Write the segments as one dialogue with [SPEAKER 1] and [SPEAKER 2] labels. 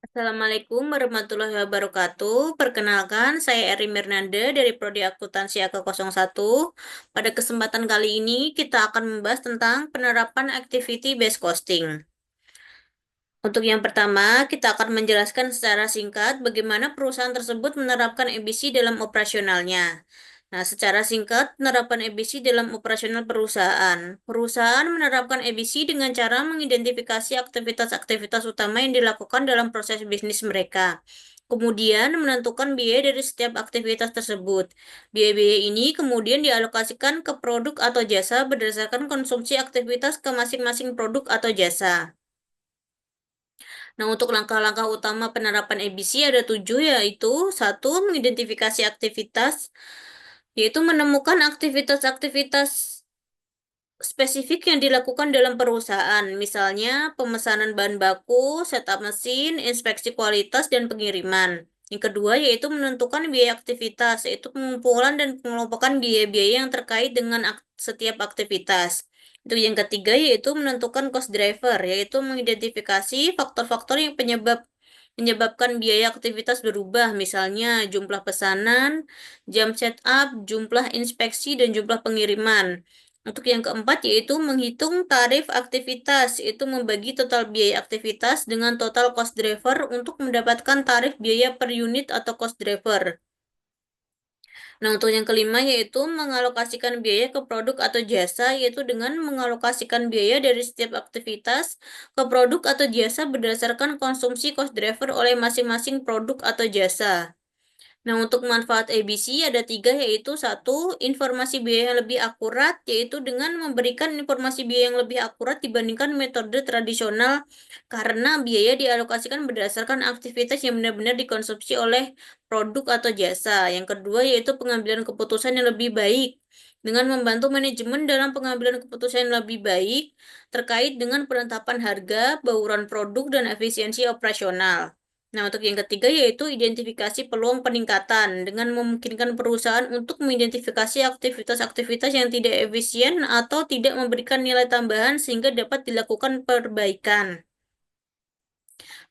[SPEAKER 1] Assalamualaikum warahmatullahi wabarakatuh. Perkenalkan, saya Eri Mirnanda dari Prodi Akuntansi AK01. Pada kesempatan kali ini, kita akan membahas tentang penerapan Activity Based Costing. Untuk yang pertama, kita akan menjelaskan secara singkat bagaimana perusahaan tersebut menerapkan EBC dalam operasionalnya. Nah, secara singkat, penerapan EBC dalam operasional perusahaan. Perusahaan menerapkan EBC dengan cara mengidentifikasi aktivitas-aktivitas utama yang dilakukan dalam proses bisnis mereka. Kemudian menentukan biaya dari setiap aktivitas tersebut. Biaya-biaya ini kemudian dialokasikan ke produk atau jasa berdasarkan konsumsi aktivitas ke masing-masing produk atau jasa. Nah, untuk langkah-langkah utama penerapan EBC ada 7, yaitu satu, mengidentifikasi aktivitas, yaitu menemukan aktivitas-aktivitas spesifik yang dilakukan dalam perusahaan, misalnya pemesanan bahan baku, setup mesin, inspeksi kualitas, dan pengiriman. Yang kedua, yaitu menentukan biaya aktivitas, yaitu pengumpulan dan pengelompokan biaya-biaya yang terkait dengan setiap aktivitas. Itu yang ketiga, yaitu menentukan cost driver, yaitu mengidentifikasi faktor-faktor yang menyebabkan biaya aktivitas berubah, misalnya jumlah pesanan, jam setup, jumlah inspeksi, dan jumlah pengiriman. Untuk yang keempat, yaitu menghitung tarif aktivitas, yaitu membagi total biaya aktivitas dengan total cost driver untuk mendapatkan tarif biaya per unit atau cost driver. Nah, untuk yang kelima yaitu mengalokasikan biaya ke produk atau jasa, yaitu dengan mengalokasikan biaya dari setiap aktivitas ke produk atau jasa berdasarkan konsumsi cost driver oleh masing-masing produk atau jasa. Nah, untuk manfaat ABC ada 3, yaitu satu, informasi biaya yang lebih akurat, yaitu dengan memberikan informasi biaya yang lebih akurat dibandingkan metode tradisional, karena biaya dialokasikan berdasarkan aktivitas yang benar-benar dikonsumsi oleh produk atau jasa. Yang kedua, yaitu pengambilan keputusan yang lebih baik, dengan membantu manajemen dalam pengambilan keputusan yang lebih baik terkait dengan penetapan harga, bauran produk, dan efisiensi operasional. Nah, untuk yang ketiga yaitu identifikasi peluang peningkatan dengan memungkinkan perusahaan untuk mengidentifikasi aktivitas-aktivitas yang tidak efisien atau tidak memberikan nilai tambahan sehingga dapat dilakukan perbaikan.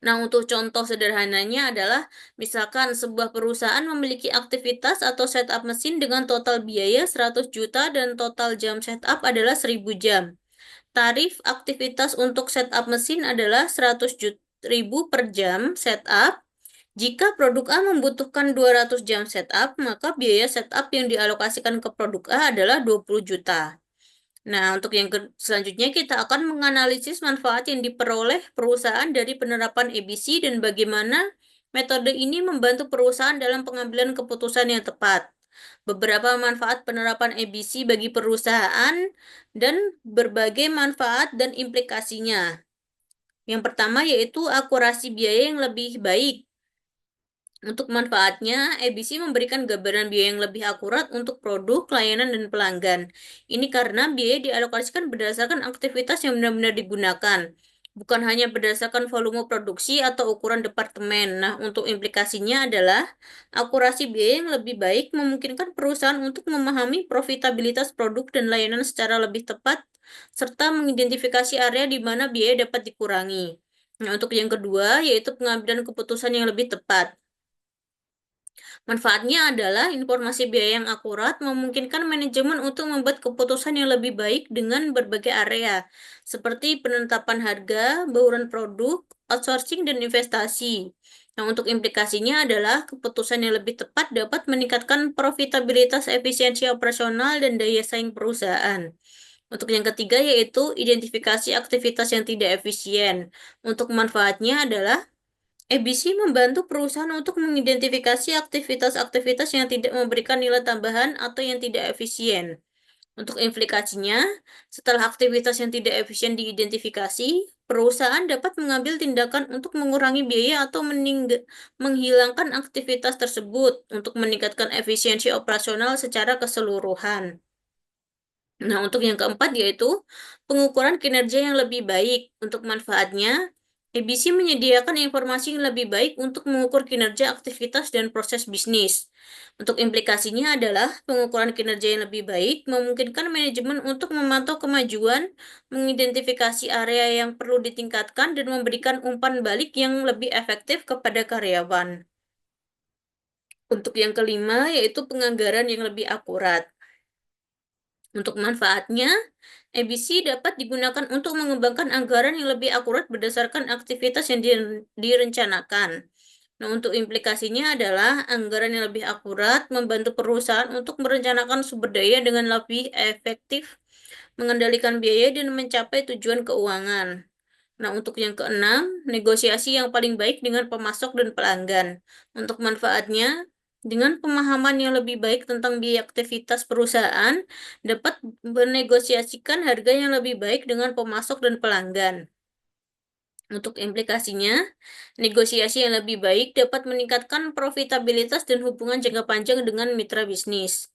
[SPEAKER 1] Nah, untuk contoh sederhananya adalah misalkan sebuah perusahaan memiliki aktivitas atau setup mesin dengan total biaya 100 juta dan total jam setup adalah 1000 jam. Tarif aktivitas untuk setup mesin adalah 100.000 per jam setup. Jika produk A membutuhkan 200 jam setup, maka biaya setup yang dialokasikan ke produk A adalah 20 juta. Nah, untuk yang selanjutnya kita akan menganalisis manfaat yang diperoleh perusahaan dari penerapan ABC dan bagaimana metode ini membantu perusahaan dalam pengambilan keputusan yang tepat. Beberapa manfaat penerapan ABC bagi perusahaan dan berbagai manfaat dan implikasinya. Yang pertama yaitu akurasi biaya yang lebih baik. Untuk manfaatnya, ABC memberikan gambaran biaya yang lebih akurat untuk produk, layanan, dan pelanggan. Ini karena biaya dialokasikan berdasarkan aktivitas yang benar-benar digunakan, bukan hanya berdasarkan volume produksi atau ukuran departemen. Nah, untuk implikasinya adalah akurasi biaya yang lebih baik memungkinkan perusahaan untuk memahami profitabilitas produk dan layanan secara lebih tepat, serta mengidentifikasi area di mana biaya dapat dikurangi. Nah, untuk yang kedua, yaitu pengambilan keputusan yang lebih tepat. Manfaatnya adalah informasi biaya yang akurat memungkinkan manajemen untuk membuat keputusan yang lebih baik dengan berbagai area, seperti penetapan harga, bauran produk, outsourcing, dan investasi. Nah, untuk implikasinya adalah keputusan yang lebih tepat dapat meningkatkan profitabilitas, efisiensi operasional, dan daya saing perusahaan. Untuk yang ketiga yaitu identifikasi aktivitas yang tidak efisien. Untuk manfaatnya adalah ABC membantu perusahaan untuk mengidentifikasi aktivitas-aktivitas yang tidak memberikan nilai tambahan atau yang tidak efisien. Untuk implikasinya, setelah aktivitas yang tidak efisien diidentifikasi, perusahaan dapat mengambil tindakan untuk mengurangi biaya atau menghilangkan aktivitas tersebut untuk meningkatkan efisiensi operasional secara keseluruhan. Nah, untuk yang keempat yaitu pengukuran kinerja yang lebih baik. Untuk manfaatnya, ABC menyediakan informasi yang lebih baik untuk mengukur kinerja aktivitas dan proses bisnis. Untuk implikasinya adalah pengukuran kinerja yang lebih baik memungkinkan manajemen untuk memantau kemajuan, mengidentifikasi area yang perlu ditingkatkan, dan memberikan umpan balik yang lebih efektif kepada karyawan. Untuk yang kelima, yaitu penganggaran yang lebih akurat. Untuk manfaatnya, ABC dapat digunakan untuk mengembangkan anggaran yang lebih akurat berdasarkan aktivitas yang direncanakan. Nah, untuk implikasinya adalah anggaran yang lebih akurat membantu perusahaan untuk merencanakan sumber daya dengan lebih efektif, mengendalikan biaya, dan mencapai tujuan keuangan. Nah, untuk yang keenam, negosiasi yang paling baik dengan pemasok dan pelanggan. Untuk manfaatnya, dengan pemahaman yang lebih baik tentang biaya aktivitas perusahaan, dapat menegosiasikan harga yang lebih baik dengan pemasok dan pelanggan. Untuk implikasinya, negosiasi yang lebih baik dapat meningkatkan profitabilitas dan hubungan jangka panjang dengan mitra bisnis.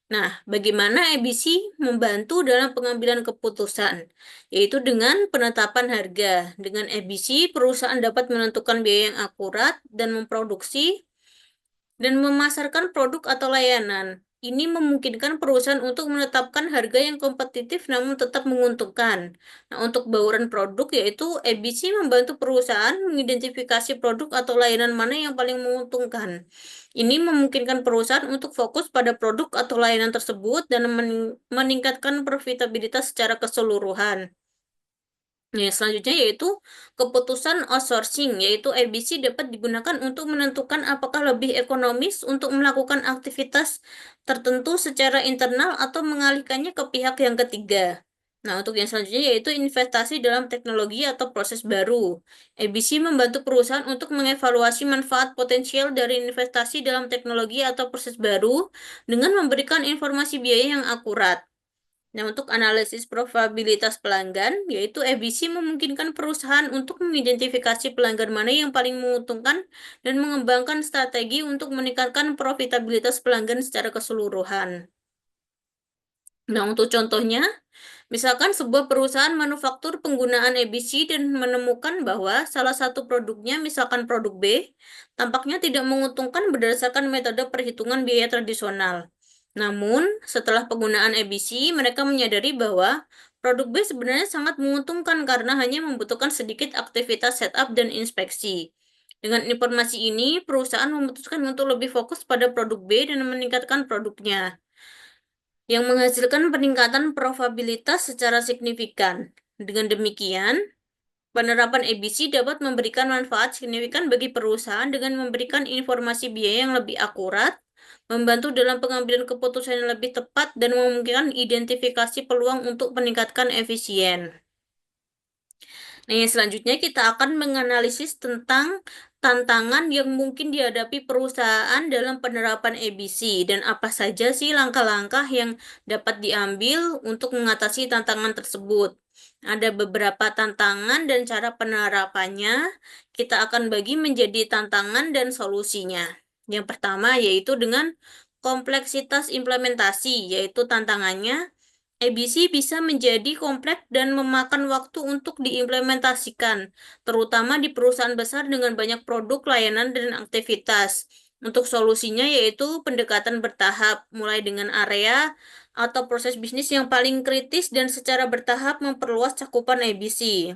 [SPEAKER 1] Nah, bagaimana ABC membantu dalam pengambilan keputusan? Yaitu dengan penetapan harga. Dengan ABC, perusahaan dapat menentukan biaya yang akurat dan memproduksi dan memasarkan produk atau layanan. Ini memungkinkan perusahaan untuk menetapkan harga yang kompetitif namun tetap menguntungkan. Nah, untuk bauran produk yaitu ABC membantu perusahaan mengidentifikasi produk atau layanan mana yang paling menguntungkan. Ini memungkinkan perusahaan untuk fokus pada produk atau layanan tersebut dan meningkatkan profitabilitas secara keseluruhan. Ya, selanjutnya yaitu keputusan outsourcing, yaitu ABC dapat digunakan untuk menentukan apakah lebih ekonomis untuk melakukan aktivitas tertentu secara internal atau mengalihkannya ke pihak yang ketiga. Nah, untuk yang selanjutnya yaitu investasi dalam teknologi atau proses baru. ABC membantu perusahaan untuk mengevaluasi manfaat potensial dari investasi dalam teknologi atau proses baru dengan memberikan informasi biaya yang akurat. Nah, untuk analisis probabilitas pelanggan, yaitu ABC memungkinkan perusahaan untuk mengidentifikasi pelanggan mana yang paling menguntungkan dan mengembangkan strategi untuk meningkatkan profitabilitas pelanggan secara keseluruhan. Nah, untuk contohnya, misalkan sebuah perusahaan manufaktur penggunaan ABC dan menemukan bahwa salah satu produknya, misalkan produk B, tampaknya tidak menguntungkan berdasarkan metode perhitungan biaya tradisional. Namun, setelah penggunaan ABC, mereka menyadari bahwa produk B sebenarnya sangat menguntungkan karena hanya membutuhkan sedikit aktivitas setup dan inspeksi. Dengan informasi ini, perusahaan memutuskan untuk lebih fokus pada produk B dan meningkatkan produknya yang menghasilkan peningkatan probabilitas secara signifikan. Dengan demikian, penerapan ABC dapat memberikan manfaat signifikan bagi perusahaan dengan memberikan informasi biaya yang lebih akurat, membantu dalam pengambilan keputusan yang lebih tepat, dan memungkinkan identifikasi peluang untuk meningkatkan efisien. Nah, yang selanjutnya kita akan menganalisis tentang tantangan yang mungkin dihadapi perusahaan dalam penerapan ABC dan apa saja sih langkah-langkah yang dapat diambil untuk mengatasi tantangan tersebut. Ada beberapa tantangan dan cara penerapannya. Kita akan bagi menjadi tantangan dan solusinya. Yang pertama yaitu dengan kompleksitas implementasi, yaitu tantangannya ABC bisa menjadi kompleks dan memakan waktu untuk diimplementasikan, terutama di perusahaan besar dengan banyak produk, layanan, dan aktivitas. Untuk solusinya yaitu pendekatan bertahap, mulai dengan area atau proses bisnis yang paling kritis dan secara bertahap memperluas cakupan ABC.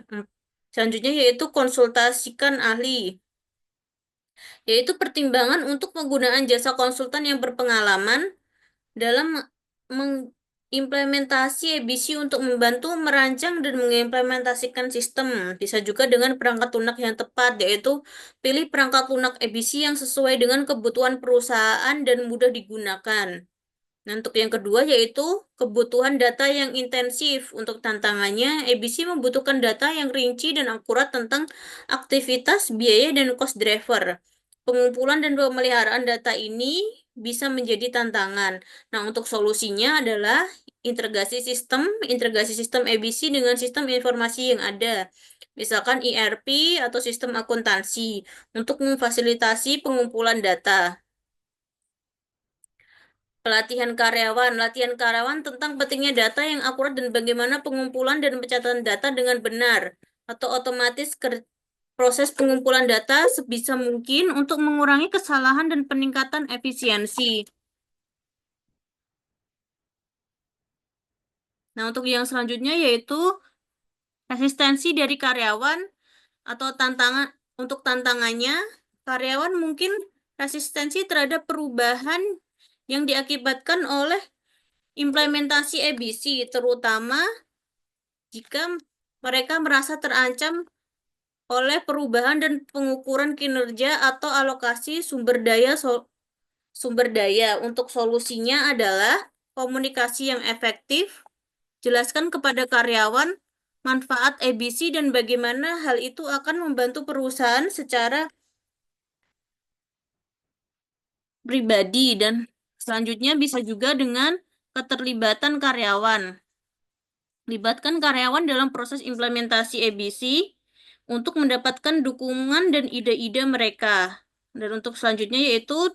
[SPEAKER 1] Selanjutnya yaitu konsultasikan ahli, yaitu pertimbangan untuk penggunaan jasa konsultan yang berpengalaman dalam mengimplementasi ABC untuk membantu merancang dan mengimplementasikan sistem. Bisa juga dengan perangkat lunak yang tepat, yaitu pilih perangkat lunak ABC yang sesuai dengan kebutuhan perusahaan dan mudah digunakan. Nah, untuk yang kedua yaitu kebutuhan data yang intensif. Untuk tantangannya, ABC membutuhkan data yang rinci dan akurat tentang aktivitas, biaya, dan cost driver. Pengumpulan dan pemeliharaan data ini bisa menjadi tantangan. Nah, untuk solusinya adalah integrasi sistem ABC dengan sistem informasi yang ada. Misalkan ERP atau sistem akuntansi untuk memfasilitasi pengumpulan data. Latihan karyawan tentang pentingnya data yang akurat dan bagaimana pengumpulan dan pencatatan data dengan benar atau proses pengumpulan data sebisa mungkin untuk mengurangi kesalahan dan peningkatan efisiensi. Nah, untuk yang selanjutnya yaitu resistensi dari karyawan atau tantangannya, karyawan mungkin resistensi terhadap perubahan yang diakibatkan oleh implementasi EBC, terutama jika mereka merasa terancam oleh perubahan dan pengukuran kinerja atau alokasi sumber daya. Untuk solusinya adalah komunikasi yang efektif, jelaskan kepada karyawan manfaat EBC dan bagaimana hal itu akan membantu perusahaan secara pribadi, dan selanjutnya bisa juga dengan keterlibatan karyawan. Libatkan karyawan dalam proses implementasi EBC untuk mendapatkan dukungan dan ide-ide mereka. Dan untuk selanjutnya yaitu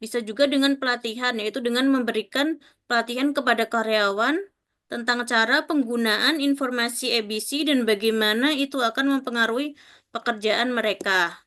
[SPEAKER 1] bisa juga dengan pelatihan, yaitu dengan memberikan pelatihan kepada karyawan tentang cara penggunaan informasi EBC dan bagaimana itu akan mempengaruhi pekerjaan mereka.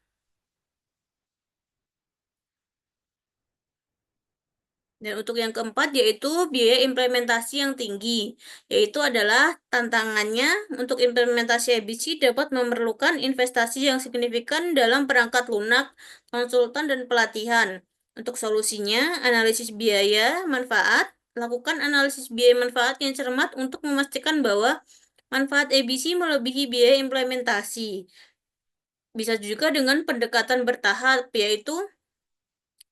[SPEAKER 1] Dan untuk yang keempat yaitu biaya implementasi yang tinggi, yaitu adalah tantangannya untuk implementasi EBC dapat memerlukan investasi yang signifikan dalam perangkat lunak, konsultan, dan pelatihan. Untuk solusinya, analisis biaya manfaat, lakukan analisis biaya manfaat yang cermat untuk memastikan bahwa manfaat EBC melebihi biaya implementasi. Bisa juga dengan pendekatan bertahap, yaitu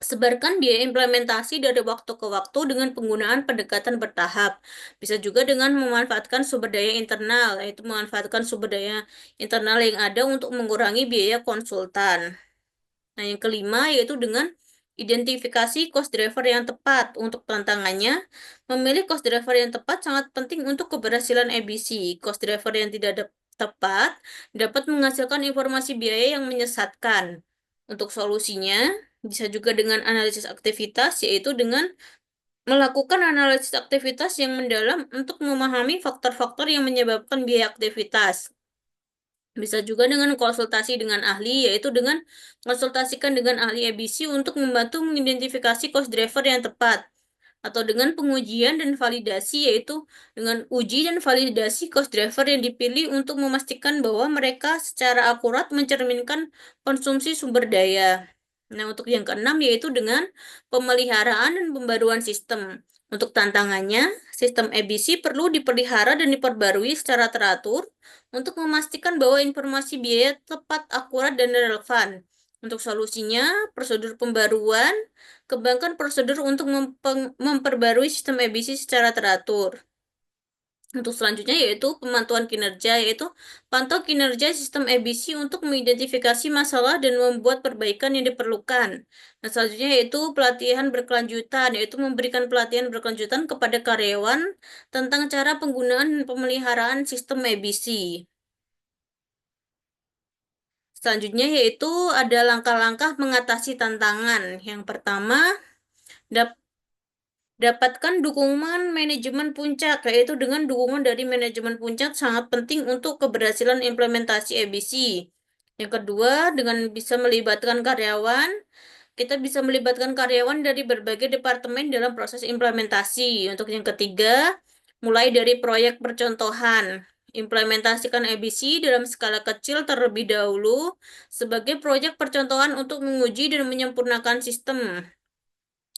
[SPEAKER 1] sebarkan biaya implementasi dari waktu ke waktu dengan penggunaan pendekatan bertahap. Bisa juga dengan memanfaatkan sumber daya internal, yaitu memanfaatkan sumber daya internal yang ada untuk mengurangi biaya konsultan. Nah, yang kelima yaitu dengan identifikasi cost driver yang tepat. Untuk tantangannya, memilih cost driver yang tepat sangat penting untuk keberhasilan EBC. Cost driver yang tidak tepat dapat menghasilkan informasi biaya yang menyesatkan. Untuk solusinya, bisa juga dengan analisis aktivitas, yaitu dengan melakukan analisis aktivitas yang mendalam untuk memahami faktor-faktor yang menyebabkan biaya aktivitas. Bisa juga dengan konsultasi dengan ahli, yaitu dengan konsultasikan dengan ahli EBC untuk membantu mengidentifikasi cost driver yang tepat. Atau dengan pengujian dan validasi, yaitu dengan uji dan validasi cost driver yang dipilih untuk memastikan bahwa mereka secara akurat mencerminkan konsumsi sumber daya. Nah, untuk yang keenam yaitu dengan pemeliharaan dan pembaruan sistem. Untuk tantangannya, sistem EBC perlu dipelihara dan diperbarui secara teratur untuk memastikan bahwa informasi biaya tepat, akurat, dan relevan. Untuk solusinya, prosedur pembaruan, kembangkan prosedur untuk memperbarui sistem EBC secara teratur. Untuk selanjutnya yaitu pemantauan kinerja, yaitu pantau kinerja sistem EBC untuk mengidentifikasi masalah dan membuat perbaikan yang diperlukan. Nah, selanjutnya yaitu pelatihan berkelanjutan, yaitu memberikan pelatihan berkelanjutan kepada karyawan tentang cara penggunaan dan pemeliharaan sistem EBC. Selanjutnya yaitu ada langkah-langkah mengatasi tantangan. Yang pertama, dapatkan dukungan manajemen puncak, yaitu dengan dukungan dari manajemen puncak sangat penting untuk keberhasilan implementasi EBC. Yang kedua, dengan bisa melibatkan karyawan, kita bisa melibatkan karyawan dari berbagai departemen dalam proses implementasi. Untuk yang ketiga, mulai dari proyek percontohan. Implementasikan EBC dalam skala kecil terlebih dahulu sebagai proyek percontohan untuk menguji dan menyempurnakan sistem.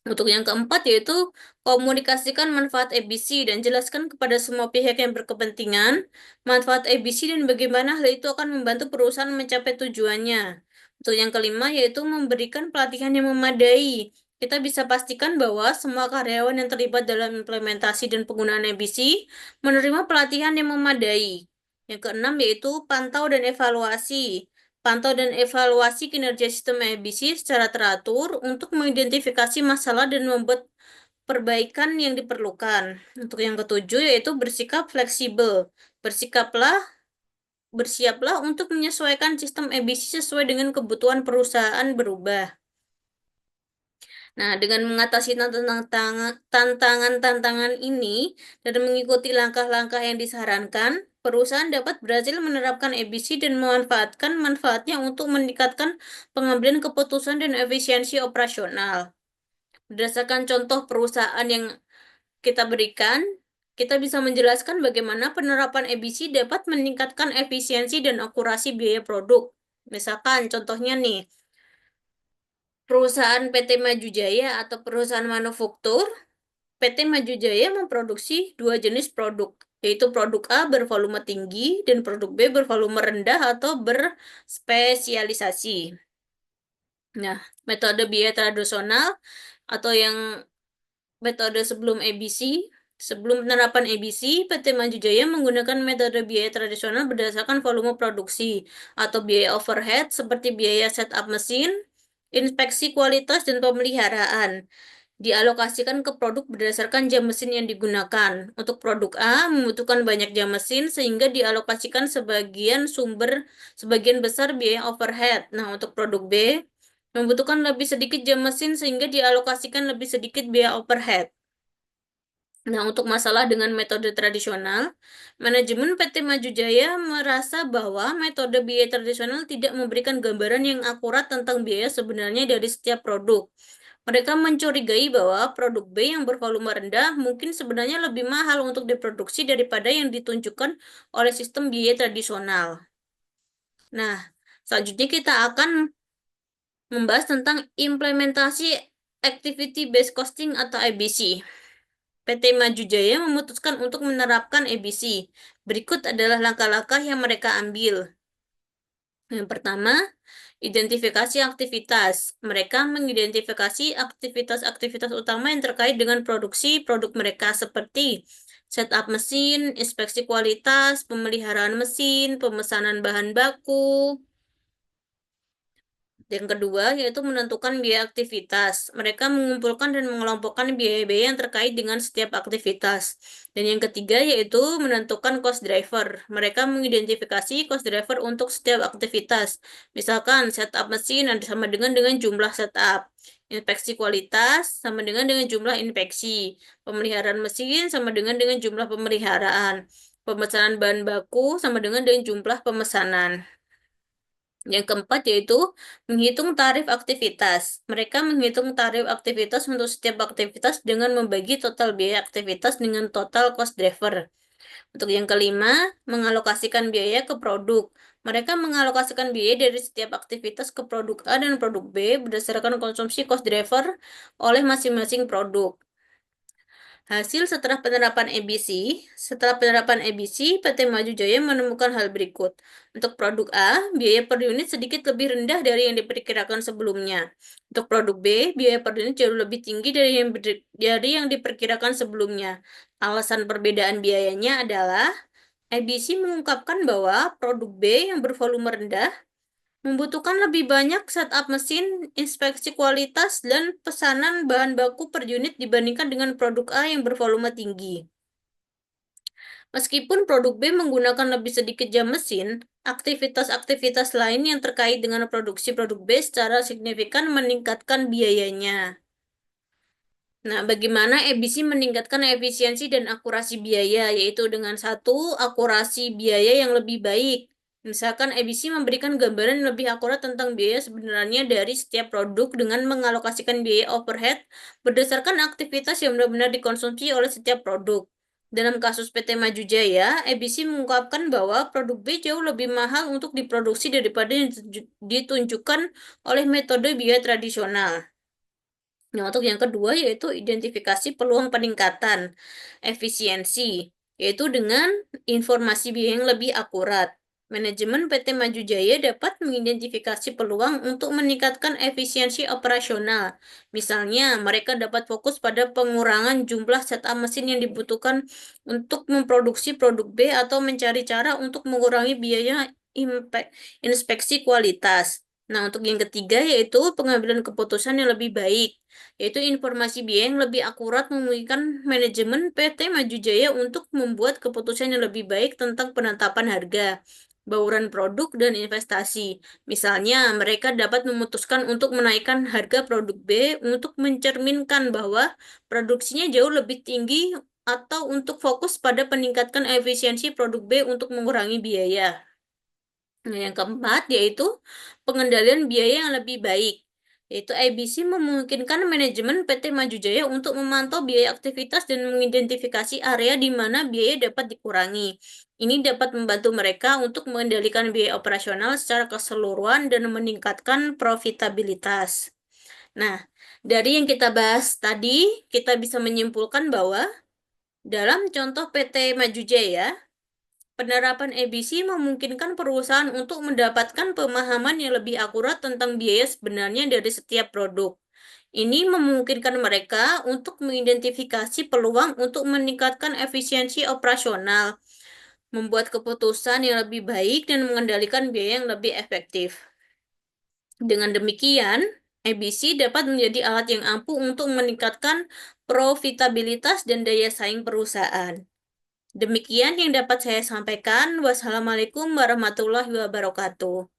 [SPEAKER 1] Untuk yang keempat yaitu komunikasikan manfaat EBC dan jelaskan kepada semua pihak yang berkepentingan manfaat EBC dan bagaimana hal itu akan membantu perusahaan mencapai tujuannya. Untuk yang kelima yaitu memberikan pelatihan yang memadai. Kita bisa pastikan bahwa semua karyawan yang terlibat dalam implementasi dan penggunaan EBC menerima pelatihan yang memadai. Yang keenam yaitu pantau dan evaluasi. Pantau dan evaluasi kinerja sistem EBC secara teratur untuk mengidentifikasi masalah dan membuat perbaikan yang diperlukan. Untuk yang ketujuh yaitu bersikap fleksibel. Bersikaplah Bersiaplah untuk menyesuaikan sistem EBC sesuai dengan kebutuhan perusahaan berubah. Nah, dengan mengatasi tantangan-tantangan ini dan mengikuti langkah-langkah yang disarankan, perusahaan dapat berhasil menerapkan EBC dan memanfaatkan manfaatnya untuk meningkatkan pengambilan keputusan dan efisiensi operasional. Berdasarkan contoh perusahaan yang kita berikan, kita bisa menjelaskan bagaimana penerapan EBC dapat meningkatkan efisiensi dan akurasi biaya produk. Misalkan contohnya nih, perusahaan PT Maju Jaya atau perusahaan manufaktur, PT Maju Jaya memproduksi dua jenis produk, yaitu produk A bervolume tinggi dan produk B bervolume rendah atau berspesialisasi. Nah, metode biaya tradisional atau yang metode sebelum EBC, sebelum penerapan EBC, PT Maju Jaya menggunakan metode biaya tradisional berdasarkan volume produksi atau biaya overhead seperti biaya setup mesin, inspeksi kualitas, dan pemeliharaan. Dialokasikan ke produk berdasarkan jam mesin yang digunakan. Untuk produk A membutuhkan banyak jam mesin sehingga dialokasikan sebagian besar biaya overhead. Nah, untuk produk B membutuhkan lebih sedikit jam mesin sehingga dialokasikan lebih sedikit biaya overhead. Nah, untuk masalah dengan metode tradisional, manajemen PT Maju Jaya merasa bahwa metode biaya tradisional tidak memberikan gambaran yang akurat tentang biaya sebenarnya dari setiap produk. Mereka mencurigai bahwa produk B yang bervolume rendah mungkin sebenarnya lebih mahal untuk diproduksi daripada yang ditunjukkan oleh sistem biaya tradisional. Nah, selanjutnya kita akan membahas tentang implementasi Activity Based Costing atau ABC. PT Maju Jaya memutuskan untuk menerapkan ABC. Berikut adalah langkah-langkah yang mereka ambil. Yang pertama, identifikasi aktivitas. Mereka mengidentifikasi aktivitas-aktivitas utama yang terkait dengan produksi produk mereka seperti setup mesin, inspeksi kualitas, pemeliharaan mesin, pemesanan bahan baku. Yang kedua, yaitu menentukan biaya aktivitas. Mereka mengumpulkan dan mengelompokkan biaya-biaya yang terkait dengan setiap aktivitas. Dan yang ketiga, yaitu menentukan cost driver. Mereka mengidentifikasi cost driver untuk setiap aktivitas. Misalkan, setup mesin ada sama dengan jumlah setup. Inspeksi kualitas sama dengan jumlah inspeksi. Pemeliharaan mesin sama dengan jumlah pemeliharaan. Pemesanan bahan baku sama dengan jumlah pemesanan. Yang keempat yaitu menghitung tarif aktivitas. Mereka menghitung tarif aktivitas untuk setiap aktivitas dengan membagi total biaya aktivitas dengan total cost driver. Untuk yang kelima, mengalokasikan biaya ke produk. Mereka mengalokasikan biaya dari setiap aktivitas ke produk A dan produk B berdasarkan konsumsi cost driver oleh masing-masing produk. Hasil setelah penerapan ABC, PT Maju Jaya menemukan hal berikut. Untuk produk A, biaya per unit sedikit lebih rendah dari yang diperkirakan sebelumnya. Untuk produk B, biaya per unit jauh lebih tinggi dari yang diperkirakan sebelumnya. Alasan perbedaan biayanya adalah ABC mengungkapkan bahwa produk B yang bervolume rendah membutuhkan lebih banyak setup mesin, inspeksi kualitas, dan pesanan bahan baku per unit dibandingkan dengan produk A yang bervolume tinggi. Meskipun produk B menggunakan lebih sedikit jam mesin, aktivitas-aktivitas lain yang terkait dengan produksi produk B secara signifikan meningkatkan biayanya. Nah, bagaimana ABC meningkatkan efisiensi dan akurasi biaya, yaitu dengan satu, akurasi biaya yang lebih baik. Misalkan ABC memberikan gambaran yang lebih akurat tentang biaya sebenarnya dari setiap produk dengan mengalokasikan biaya overhead berdasarkan aktivitas yang benar-benar dikonsumsi oleh setiap produk. Dalam kasus PT Maju Jaya, ABC mengungkapkan bahwa produk B jauh lebih mahal untuk diproduksi daripada yang ditunjukkan oleh metode biaya tradisional. Nah, untuk yang kedua yaitu identifikasi peluang peningkatan efisiensi, yaitu dengan informasi biaya yang lebih akurat. Manajemen PT Maju Jaya dapat mengidentifikasi peluang untuk meningkatkan efisiensi operasional. Misalnya, mereka dapat fokus pada pengurangan jumlah setup mesin yang dibutuhkan untuk memproduksi produk B atau mencari cara untuk mengurangi biaya inspeksi kualitas. Nah, untuk yang ketiga yaitu pengambilan keputusan yang lebih baik, yaitu informasi biaya yang lebih akurat memungkinkan manajemen PT Maju Jaya untuk membuat keputusan yang lebih baik tentang penetapan harga, bauran produk, dan investasi. Misalnya, mereka dapat memutuskan untuk menaikkan harga produk B untuk mencerminkan bahwa produksinya jauh lebih tinggi atau untuk fokus pada peningkatkan efisiensi produk B untuk mengurangi biaya. Nah, yang keempat yaitu pengendalian biaya yang lebih baik. Yaitu IBC memungkinkan manajemen PT Maju Jaya untuk memantau biaya aktivitas dan mengidentifikasi area di mana biaya dapat dikurangi. Ini dapat membantu mereka untuk mengendalikan biaya operasional secara keseluruhan dan meningkatkan profitabilitas. Nah, dari yang kita bahas tadi, kita bisa menyimpulkan bahwa dalam contoh PT Maju Jaya, penerapan EBC memungkinkan perusahaan untuk mendapatkan pemahaman yang lebih akurat tentang biaya sebenarnya dari setiap produk. Ini memungkinkan mereka untuk mengidentifikasi peluang untuk meningkatkan efisiensi operasional, membuat keputusan yang lebih baik, dan mengendalikan biaya yang lebih efektif. Dengan demikian, EBC dapat menjadi alat yang ampuh untuk meningkatkan profitabilitas dan daya saing perusahaan. Demikian yang dapat saya sampaikan. Wassalamualaikum warahmatullahi wabarakatuh.